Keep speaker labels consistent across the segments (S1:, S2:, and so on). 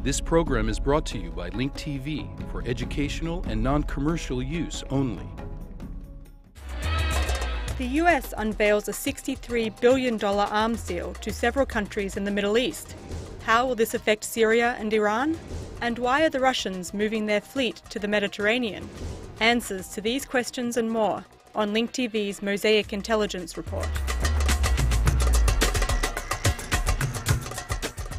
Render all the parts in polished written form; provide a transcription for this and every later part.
S1: This program is brought to you by Link TV for educational and non-commercial use only.
S2: The US unveils a $63 billion arms deal to several countries in the Middle East. How will this affect Syria and Iran? And why are the Russians moving their fleet to the Mediterranean? Answers to these questions and more on Link TV's Mosaic Intelligence Report.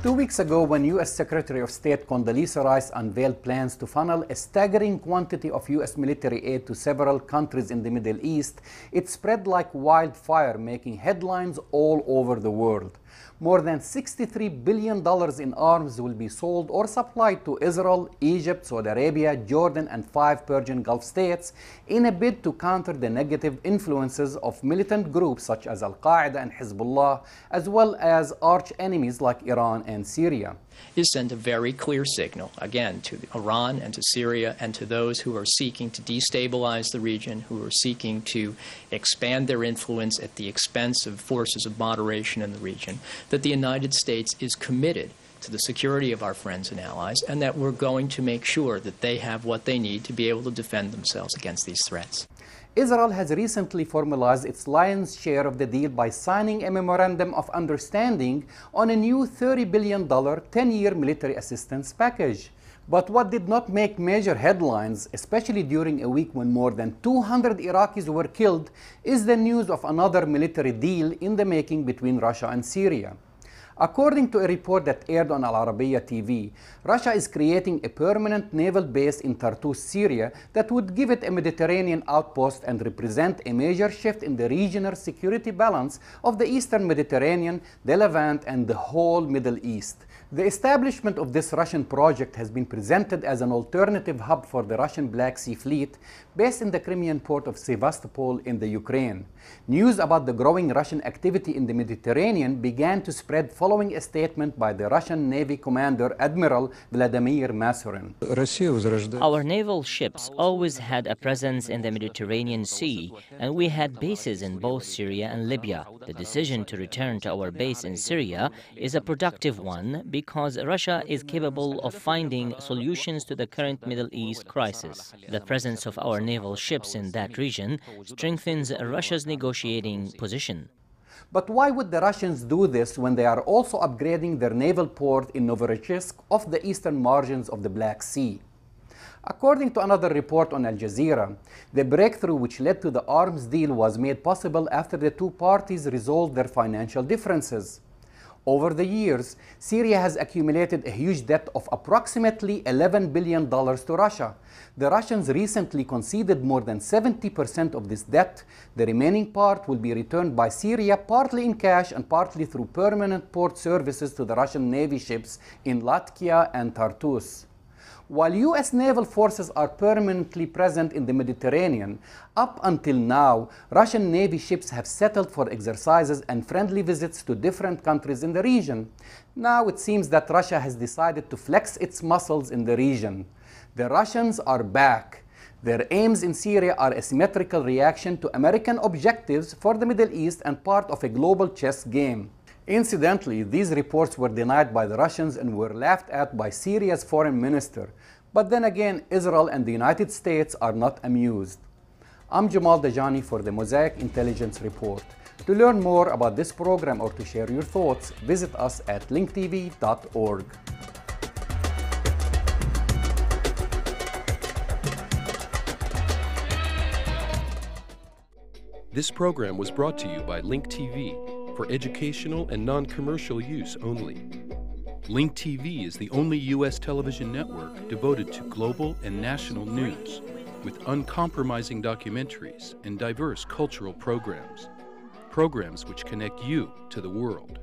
S3: 2 weeks ago, when U.S. Secretary of State Condoleezza Rice unveiled plans to funnel a staggering quantity of U.S. military aid to several countries in the Middle East, it spread like wildfire, making headlines all over the world. More than $63 billion in arms will be sold or supplied to Israel, Egypt, Saudi Arabia, Jordan, and 5 Persian Gulf states in a bid to counter the negative influences of militant groups such as Al-Qaeda and Hezbollah, as well as arch enemies like Iran and Syria.
S4: Is send a very clear signal, again, to Iran and to Syria and to those who are seeking to destabilize the region, who are seeking to expand their influence at the expense of forces of moderation in the region, that the United States is committed to the security of our friends and allies, and that we're going to make sure that they have what they need to be able to defend themselves against these threats.
S3: Israel has recently formalized its lion's share of the deal by signing a memorandum of understanding on a new $30 billion 10-year military assistance package. But what did not make major headlines, especially during a week when more than 200 Iraqis were killed, is the news of another military deal in the making between Russia and Syria. According to a report that aired on Al Arabiya TV, Russia is creating a permanent naval base in Tartus, Syria, that would give it a Mediterranean outpost and represent a major shift in the regional security balance of the Eastern Mediterranean, the Levant, and the whole Middle East. The establishment of this Russian project has been presented as an alternative hub for the Russian Black Sea Fleet based in the Crimean port of Sevastopol in the Ukraine. News about the growing Russian activity in the Mediterranean began to spread following a statement by the Russian Navy Commander Admiral Vladimir Masurin.
S5: Our naval ships always had a presence in the Mediterranean Sea, and we had bases in both Syria and Libya. The decision to return to our base in Syria is a productive one because Russia is capable of finding solutions to the current Middle East crisis. The presence of our naval ships in that region strengthens Russia's negotiating position.
S3: But why would the Russians do this when they are also upgrading their naval port in Novorossiysk off the eastern margins of the Black Sea? According to another report on Al Jazeera, the breakthrough which led to the arms deal was made possible after the two parties resolved their financial differences. Over the years, Syria has accumulated a huge debt of approximately $11 billion to Russia. The Russians recently conceded more than 70% of this debt. The remaining part will be returned by Syria, partly in cash and partly through permanent port services to the Russian Navy ships in Latakia and Tartus. While U.S. naval forces are permanently present in the Mediterranean, up until now, Russian Navy ships have settled for exercises and friendly visits to different countries in the region. Now it seems that Russia has decided to flex its muscles in the region. The Russians are back. Their aims in Syria are a symmetrical reaction to American objectives for the Middle East and part of a global chess game. Incidentally, these reports were denied by the Russians and were laughed at by Syria's foreign minister. But then again, Israel and the United States are not amused. I'm Jamal Dajani for the Mosaic Intelligence Report. To learn more about this program or to share your thoughts, visit us at linktv.org.
S1: This program was brought to you by Link TV for educational and non-commercial use only. Link TV is the only U.S. television network devoted to global and national news, with uncompromising documentaries and diverse cultural programs. Programs which connect you to the world.